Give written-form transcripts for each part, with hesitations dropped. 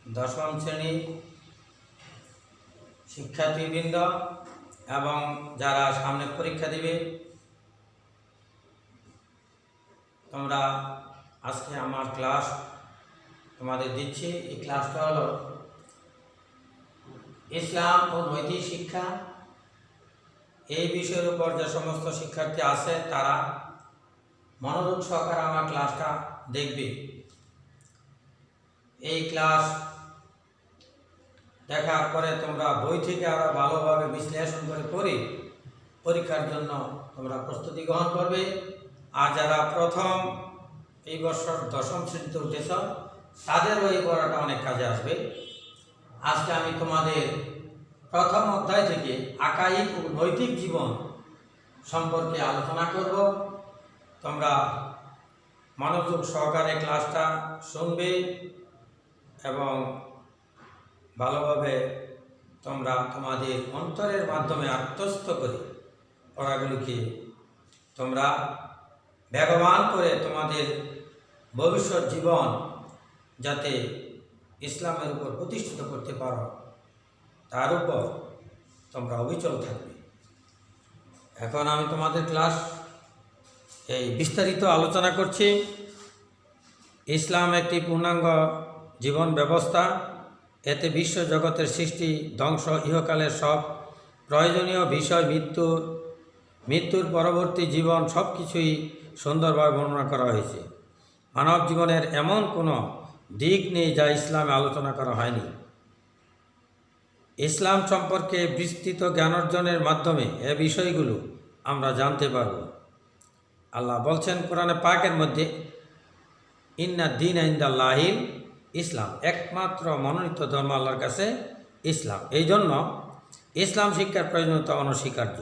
দশম শ্রেণীর শিক্ষার্থীবৃন্দ এবং যারা সামনে পরীক্ষা দিবে, তোমরা আজকে আমার ক্লাস তোমাদের দিচ্ছি। এই ক্লাসটা হলো ইসলাম ও নৈতিক শিক্ষা। এই বিষয়ের উপর যে সমস্ত শিক্ষার্থী আছে তারা মনোযোগ সহকারে আমার ক্লাসটা দেখবে। এই ক্লাস দেখার পরে তোমরা বই থেকে আরও ভালোভাবে বিশ্লেষণ করে পরীক্ষার জন্য তোমরা প্রস্তুতি গ্রহণ করবে। আর যারা প্রথম এই বছর দশম শ্রেণীতে উঠেছ তাদেরও এই পড়াটা অনেক কাজে আসবে। আজকে আমি তোমাদের প্রথম অধ্যায় থেকে আকাইদ ও নৈতিক জীবন সম্পর্কে আলোচনা করব। তোমরা মনোযোগ সহকারে ক্লাসটা শুনবে এবং ভালোভাবে তোমরা তোমাদের অন্তরের মাধ্যমে আত্মস্থ করে পড়াগুলিকে তোমরা বেগবান করে তোমাদের ভবিষ্যৎ জীবন যাতে ইসলামের উপর প্রতিষ্ঠিত করতে পারো তার উপর তোমরা অবিচল থাকবে। এখন আমি তোমাদের ক্লাস এই বিস্তারিত আলোচনা করছি। ইসলাম একটি পূর্ণাঙ্গ জীবন ব্যবস্থা। এতে বিশ্ব জগতের সৃষ্টি, ধ্বংস, ইহকালের সব প্রয়োজনীয় বিষয়, মৃত্যুর পরবর্তী জীবন সব কিছুই সুন্দরভাবে বর্ণনা করা হয়েছে। মানব জীবনের এমন কোনো দিক নেই যা ইসলামে আলোচনা করা হয়নি। ইসলাম সম্পর্কে বিস্তৃত জ্ঞান অর্জনের মাধ্যমে এ বিষয়গুলো আমরা জানতে পারব। আল্লাহ বলছেন কোরআনে পাকের মধ্যে, ইন্না দীন ইনদাল্লাহিল ইসলাম, একমাত্র মনোনীত ধর্ম আল্লাহর কাছে ইসলাম। এই জন্য ইসলাম শিক্ষার প্রয়োজনীয়তা অনস্বীকার্য।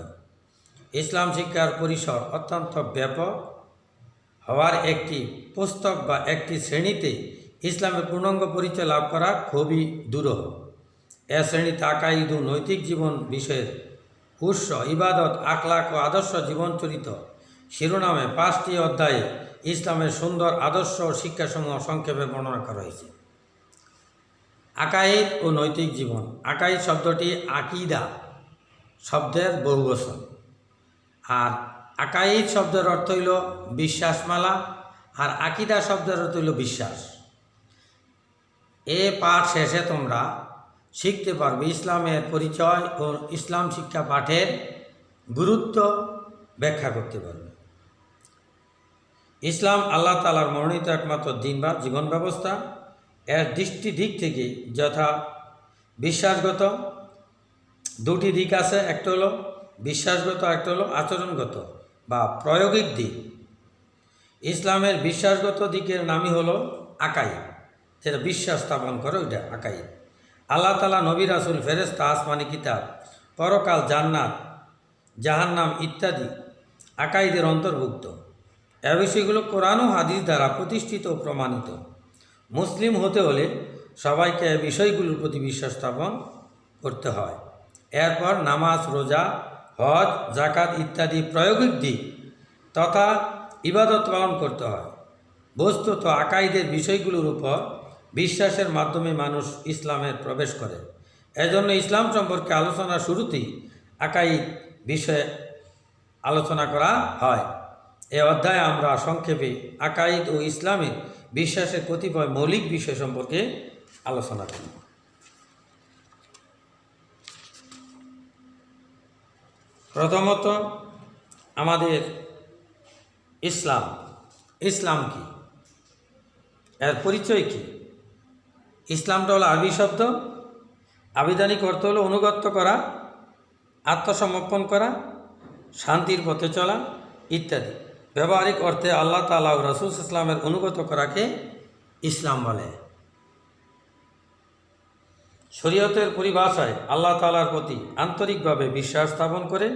ইসলাম শিক্ষার পরিসর অত্যন্ত ব্যাপক হওয়ার একটি পুস্তক বা একটি শ্রেণীতে ইসলামের পূর্ণাঙ্গ পরিচয় লাভ করা খুবই দুরূহ। এ শ্রেণীতে আকাইদ ও নৈতিক জীবন বিষয়ের উৎস, ইবাদত, আখলাক ও আদর্শ জীবনচরিত শিরোনামে 5টি অধ্যায়ে ইসলামের সুন্দর আদর্শ ও শিক্ষাসমূহ সংক্ষেপে বর্ণনা করা হয়েছে। আকাইদ ও নৈতিক জীবন। আকাইদ শব্দটি আকিদা শব্দের বহুবচন, আর আকাইদ শব্দের অর্থ হইল বিশ্বাসমালা, আর আকিদা শব্দের অর্থ হইল বিশ্বাস। এ পাঠ শেষে তোমরা শিখতে পারবে ইসলামের পরিচয় ও ইসলাম শিক্ষা পাঠের গুরুত্ব ব্যাখ্যা করতে পারবে। ইসলাম আল্লাহ তাআলার মনোনীত একমাত্র দিন বা জীবন ব্যবস্থা। এর দিক থেকে যথা বিশ্বাসগত দুটি দিক আছে, একটা হলো বিশ্বাসগত, একটা হলো আচরণগত বা প্রায়োগিক দিক। ইসলামের বিশ্বাসগত দিকের নামই হলো আকাইদ, যেটা বিশ্বাস স্থাপন করে ওইটা আকাইদ। আল্লাহ তাআলা, নবী, রাসূল, ফেরেশতা, আসমানি কিতাব, পরকাল, জান্নাত, জাহান্নাম ইত্যাদি আকাইদের অন্তর্ভুক্ত। এ বিষয়গুলো কোরআন ও হাদিস দ্বারা প্রতিষ্ঠিত ও প্রমাণিত। মুসলিম হতে হলে সবাইকে এ বিষয়গুলোর প্রতি বিশ্বাস স্থাপন করতে হয়। এরপর নামাজ, রোজা, হজ, যাকাত ইত্যাদি প্রায়োগিক দিক তথা ইবাদত পালন করতে হয়। বস্তুত আকাইদের বিষয়গুলোর উপর বিশ্বাসের মাধ্যমে মানুষ ইসলামের প্রবেশ করে। এজন্য ইসলাম সম্পর্কে আলোচনার শুরুতেই আকাইদ বিষয়ে আলোচনা করা হয়। এ অধ্যায়ে আমরা সংক্ষেপে আকাইদ ও ইসলামের বিশ্বাসের কতিপয় মৌলিক বিষয় সম্পর্কে আলোচনা করি। প্রথমত আমাদের ইসলাম কি, এর পরিচয় কি? ইসলামটা হলো আরবি শব্দ। আবিধানিক অর্থ হলো অনুগত্য করা, আত্মসমর্পণ করা, শান্তির পথে চলা ইত্যাদি। ব্যবহারিক অর্থে আল্লাহ তাআলা ও রাসূল ইসলামের অনুগত করাকে ইসলাম বলে। শরীয়তের পরিভাষায় আল্লাহ তাআলার প্রতি আন্তরিকভাবে বিশ্বাস স্থাপন করে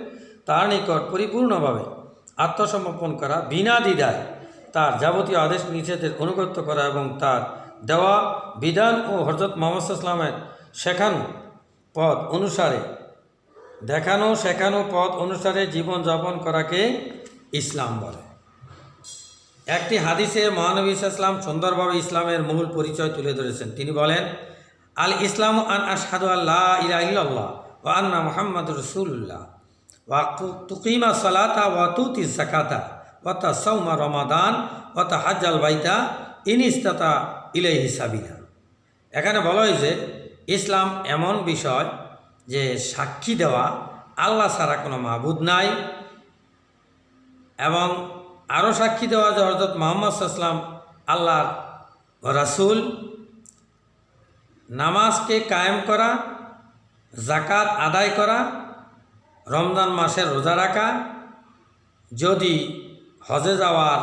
তার নিকট পরিপূর্ণভাবে আত্মসমর্পণ করা, বিনা দ্বিধায় তার যাবতীয় আদেশ নিষেধের অনুগত্য করা এবং তার দেওয়া বিধান ও হযরত মুহাম্মদ সাল্লাল্লাহু আলাইহি ওয়াসাল্লামের শেখানো পথ অনুসারে জীবনযাপন করাকে ইসলাম বলে। একটি হাদিসে মহানবী সাল্লাল্লাহু আলাইহি ওয়াসাল্লাম সুন্দরভাবে ইসলামের মূল পরিচয় তুলে ধরেছেন। তিনি বলেন, আল ইসলাম আন আশহাদু আল্লাহ ইলাহা ইল্লাল্লাহ ওয়া আন্না মুহাম্মাদুর রাসূলুল্লাহ ওয়া তুকিমা সালাতা ওয়া তুতি যাকাতা ওয়া তাসাউমা রমাদান ওয়া তাহাজ্জাল বাইতা ইন ইসতাতা ইলাইহি সাবিলা। এখানে বলা হয়েছে ইসলাম এমন বিষয় যে সাক্ষী দেওয়া আল্লাহ ছাড়া কোনো মাবুদ নাই, এবং আরও সাক্ষী দেওয়া যে হযরত মুহাম্মদ সাল্লাল্লাহু আলাইহি ওয়াসাল্লাম আল্লাহর রাসূল, নামাজকে কায়েম করা, জাকাত আদায় করা, রমজান মাসের রোজা রাখা, যদি হজে যাওয়ার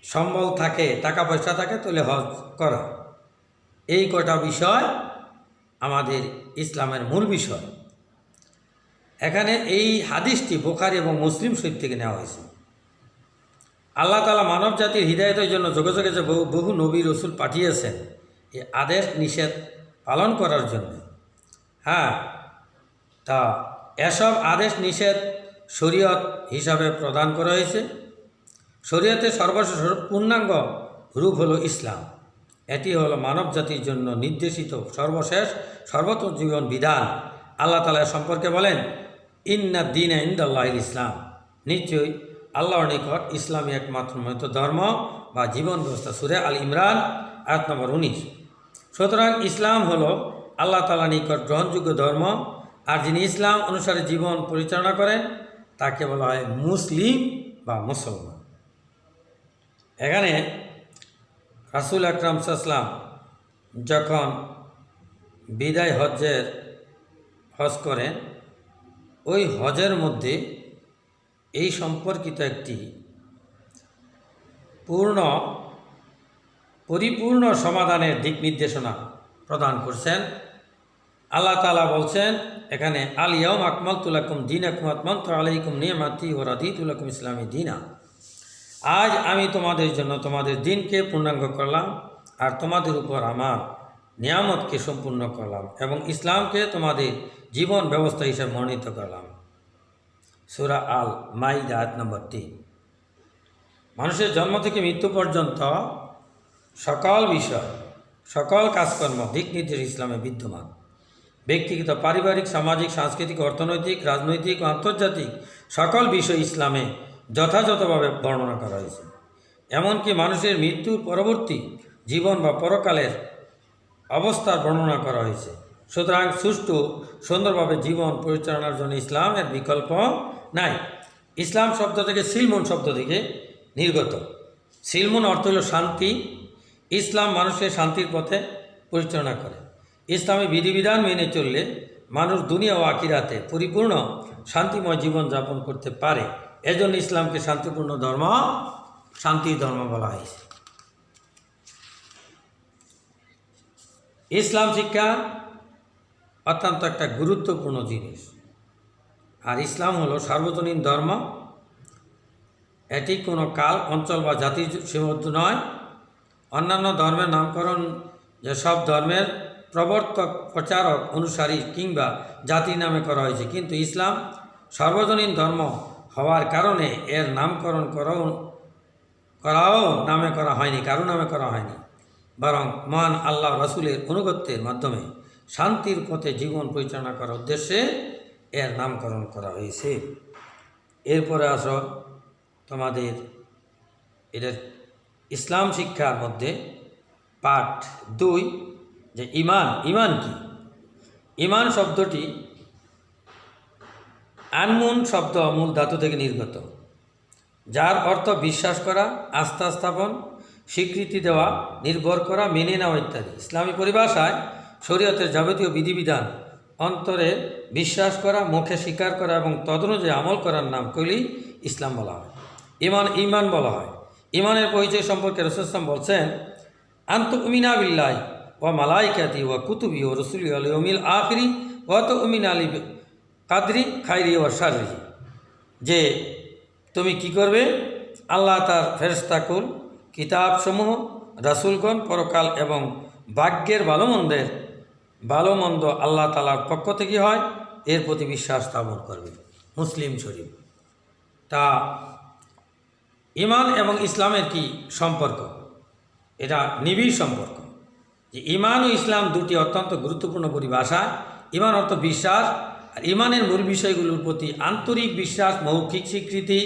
সম্বল থাকে, টাকা পয়সা থাকে, তাহলে হজ করা। এই কয়টা বিষয় আমাদের ইসলামের মূল বিষয়। এখানে এই হাদিসটি বুখারী এবং মুসলিম শরীফ থেকে নেওয়া হয়েছে। আল্লাহ তাআলা মানব জাতির হিদায়াতের জন্য যুগে যুগে যে বহু নবী রসুল পাঠিয়েছেন এই আদেশ নিষেধ পালন করার জন্য। তা এসব আদেশ নিষেধ শরীয়ত হিসাবে প্রদান করা হয়েছে। শরীয়তের সর্বশেষ পূর্ণাঙ্গ রূপ হলো ইসলাম। এটি হলো মানব জাতির জন্য নির্দেশিত সর্বশেষ সর্বোত্তম জীবন বিধান। আল্লাহ তাআলা সম্পর্কে বলেন, ইন্না দীনা ইনদাল্লাহিল ইসলাম, নিশ্চয়ই আল্লাহর নিকট ইসলামী একমাত্র মনোনীত ধর্ম বা জীবন ব্যবস্থা। সূরা আল ইমরান আয়াত নম্বর 19। সুতরাং ইসলাম হলো আল্লাহ তাআলার নিকট গ্রহণযোগ্য ধর্ম, আর যিনি ইসলাম অনুসারে জীবন পরিচালনা করেন তাকে বলা হয় মুসলিম বা মুসলমান। এখানে রাসূল আকরাম সাল্লাল্লাহু আলাইহি ওয়াসাল্লাম যখন বিদায় হজ করেন, ওই হজের মধ্যে এই সম্পর্কিত একটি পরিপূর্ণ সমাধানের দিক নির্দেশনা প্রদান করছেন। আল্লাহ তাআলা বলছেন এখানে, আল ইয়াউমা আকমালতু লাকুম দীনাকুম ওয়া আতমামতু আলাইকুম নি'মাতি ওয়া রাদিতু লাকুম ইসলামী দীনা। আজ আমি তোমাদের জন্য তোমাদের দিনকে পূর্ণাঙ্গ করলাম, আর তোমাদের উপর আমার নিয়ামতকে সম্পূর্ণ করলাম, এবং ইসলামকে তোমাদের জীবন ব্যবস্থা হিসেবে মনোনীত করলাম। সূরা আল মাইদা আয়াত নম্বর 3। মানুষের জন্ম থেকে মৃত্যু পর্যন্ত সকল বিষয়, সকল কাজকর্ম দিক নির্দেশ ইসলামে বিদ্যমান। ব্যক্তিগত, পারিবারিক, সামাজিক, সাংস্কৃতিক, অর্থনৈতিক, রাজনৈতিক ও আন্তর্জাতিক সকল বিষয় ইসলামে যথাযথভাবে বর্ণনা করা হয়েছে। এমনকি মানুষের মৃত্যুর পরবর্তী জীবন বা পরকালের অবস্থার বর্ণনা করা হয়েছে। সুতরাং সুষ্ঠু সুন্দরভাবে জীবন পরিচালনার জন্য ইসলামের বিকল্প নাই। ইসলাম শব্দ থেকে সিলমুন শব্দ থেকে নির্গত। সিলমুন অর্থ হল শান্তি। ইসলাম মানুষের শান্তির পথে পরিচালনা করে। ইসলামী বিধিবিধান মেনে চললে মানুষ দুনিয়া ও আখিরাতে পরিপূর্ণ শান্তিময় জীবন যাপন করতে পারে। এজন্য ইসলামকে শান্তিপূর্ণ ধর্ম, শান্তির ধর্ম বলা হয়েছে। ইসলাম শিক্ষা অত্যন্ত একটা গুরুত্বপূর্ণ জিনিস। আর ইসলাম হলো সার্বজনীন ধর্ম। এটি কোনো কাল, অঞ্চল বা জাতির সীমাবদ্ধ নয়। অন্যান্য ধর্মের নামকরণ যেসব ধর্মের প্রবর্তক, প্রচারক, অনুসারী কিংবা জাতির নামে করা হয়েছে, কিন্তু ইসলাম সার্বজনীন ধর্ম হওয়ার কারণে এর নামকরণ করাও নামে করা হয়নি, কারো নামে করা হয়নি, বরং মহান আল্লাহ রাসূলের অনুগত্যের মাধ্যমে শান্তির পথে জীবন পরিচালনা করার উদ্দেশ্যে এর নামকরণ করা হয়েছে। এরপরে আসো তোমাদের এটার ইসলাম শিক্ষার মধ্যে পাঠ 2, যে ঈমান। ঈমান কি? ঈমান শব্দটি আনমুন শব্দ মূল ধাতু থেকে নির্গত, যার অর্থ বিশ্বাস করা, আস্থা স্থাপন, স্বীকৃতি দেওয়া, নির্ভর করা, মেনে নেওয়া ইত্যাদি। ইসলামী পরিভাষায় শরীয়তের যাবতীয় বিধিবিধান অন্তরে বিশ্বাস করা, মুখে স্বীকার করা এবং তদনুযায়ী আমল করার নাম কইলেই ইসলাম বলা হয়। ঈমান বলা হয়। ঈমানের পরিচয় সম্পর্কে রাসূল সাল্লাল্লাহু আলাইহি ওয়াসাল্লাম বলছেন, আনতুমিনা বিল্লাহি ওয়া মালাইকাতি ওয়া কুতুবি ওয়া রুসুলি ওয়াল ইয়াউমিল আখিরি ওয়া তুমিনা আল কাদরি খাইরি ওয়া শাররি। যে তুমি কি করবে? আল্লাহ তার ফেরেশতাকুল, কিতাবসমূহ, রাসূলগণ, পরকাল এবং ভাগ্যের ভালো মন্দ আল্লাহ তাআলার পক্ষ থেকে হয়, এর প্রতি বিশ্বাস স্থাপন করবে। মুসলিম শরীফ। তা ঈমান এবং ইসলামের কি সম্পর্ক? এটা নিবিড় সম্পর্ক। যে ইমান ও ইসলাম দুটি অত্যন্ত গুরুত্বপূর্ণ পরিভাষা। ইমান অর্থ বিশ্বাস, আর ইমানের মূল বিষয়গুলোর প্রতি আন্তরিক বিশ্বাস, মৌখিক স্বীকৃতি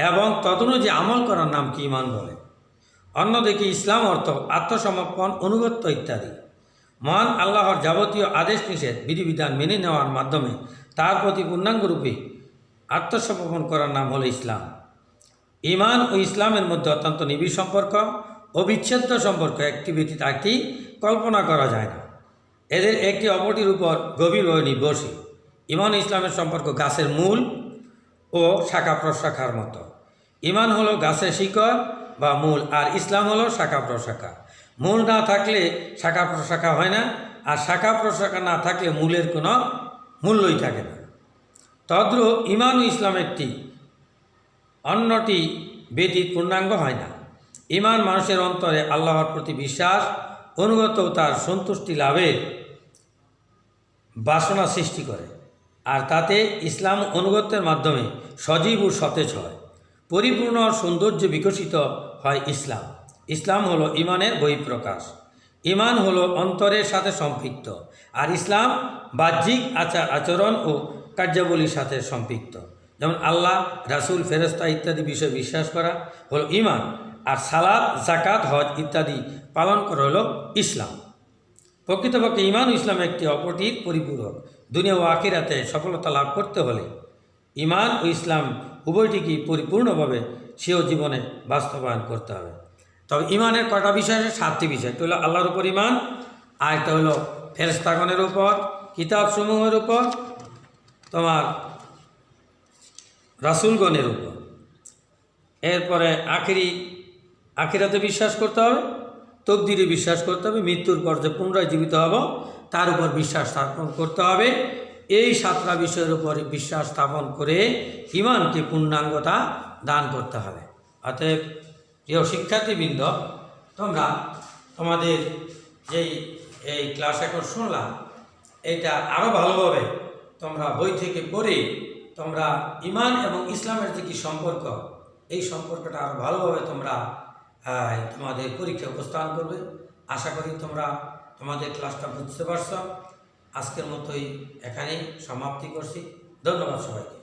এবং তদনুযায়ী আমল করার নামকে ইমান বলে। অন্যদিকে ইসলাম অর্থ আত্মসমর্পণ, অনুগত্য ইত্যাদি। মহান আল্লাহর যাবতীয় আদেশ নিষেধ বিধিবিধান মেনে নেওয়ার মাধ্যমে তার প্রতি পূর্ণাঙ্গরূপে আত্মসমর্পণ করার নাম হলো ইসলাম। ইমান ও ইসলামের মধ্যে অত্যন্ত নিবিড় সম্পর্ক, অবিচ্ছেদ্য সম্পর্ক, একটি ব্যতীত একটি কল্পনা করা যায় না। এদের একটি অপরটির উপর গভীরভাবে নির্ভরশীল। ইমান ও ইসলামের সম্পর্ক গাছের মূল ও শাখা প্রশাখার মতো। ইমান হলো গাছের শিকড় বা মূল, আর ইসলাম হলো শাখা প্রশাখা। মূল না থাকলে শাখা প্রশাখা হয় না, আর শাখা প্রশাখা না থাকলে মূলের কোনো মূল্যই থাকে না। তদ্রূপ ইমান ও ইসলাম একটি অন্যটি ব্যতীত পূর্ণাঙ্গ হয় না। ইমান মানুষের অন্তরে আল্লাহর প্রতি বিশ্বাস, অনুগত ও তার সন্তুষ্টি লাভের বাসনা সৃষ্টি করে, আর তাতে ইসলাম অনুগত্যের মাধ্যমে সজীব ও সতেজ হয়, পরিপূর্ণ সৌন্দর্য বিকশিত হয়। ইসলাম হলো ইমানের বহিঃপ্রকাশ। ইমান হলো অন্তরের সাথে সম্পৃক্ত, আর ইসলাম বাহ্যিক আচরণ ও কার্যাবলীর সাথে সম্পৃক্ত। যেমন আল্লাহ, রাসূল, ফেরেশতা ইত্যাদি বিষয়ে বিশ্বাস করা হলো ইমান, আর সালাত, যাকাত, হজ ইত্যাদি পালন করা হলো ইসলাম। প্রকৃতপক্ষে ইমান ও ইসলাম একটি অপরটির পরিপূরক। দুনিয়া ও আখিরাতে সফলতা লাভ করতে হলে ইমান ও ইসলাম উভয়টিকেই পরিপূর্ণভাবে স্বীয় জীবনে বাস্তবায়ন করতে হবে। তবে ইমানের কটা বিষয় আছে? 7টি বিষয়। একটা হলো আল্লাহর উপর ইমান, আর একটা হলো ফেরেশতাগণের উপর, কিতাবসমূহের উপর, তোমার রাসূলগণের উপর। এরপরে আখিরাতে বিশ্বাস করতে হবে, তকদিরে বিশ্বাস করতে হবে, মৃত্যুর পর যে পুনরায় জীবিত হব তার উপর বিশ্বাস স্থাপন করতে হবে। এই 7টা বিষয়ের উপর বিশ্বাস স্থাপন করে ইমানকে পূর্ণাঙ্গতা দান করতে হবে। অতএব প্রিয় শিক্ষার্থীবৃন্দ, তোমরা তোমাদের এই ক্লাস এখন শুনলাম, এটা আরও ভালোভাবে তোমরা বই থেকে পড়ে তোমরা ইমান এবং ইসলামের যে কি সম্পর্ক, এই সম্পর্কটা আরও ভালোভাবে তোমরা তোমাদের পরীক্ষা উপস্থাপন করবে। আশা করি তোমরা তোমাদের ক্লাসটা বুঝতে পারছ। আজকের মতোই এখানেই সমাপ্তি করছি। ধন্যবাদ সবাইকে।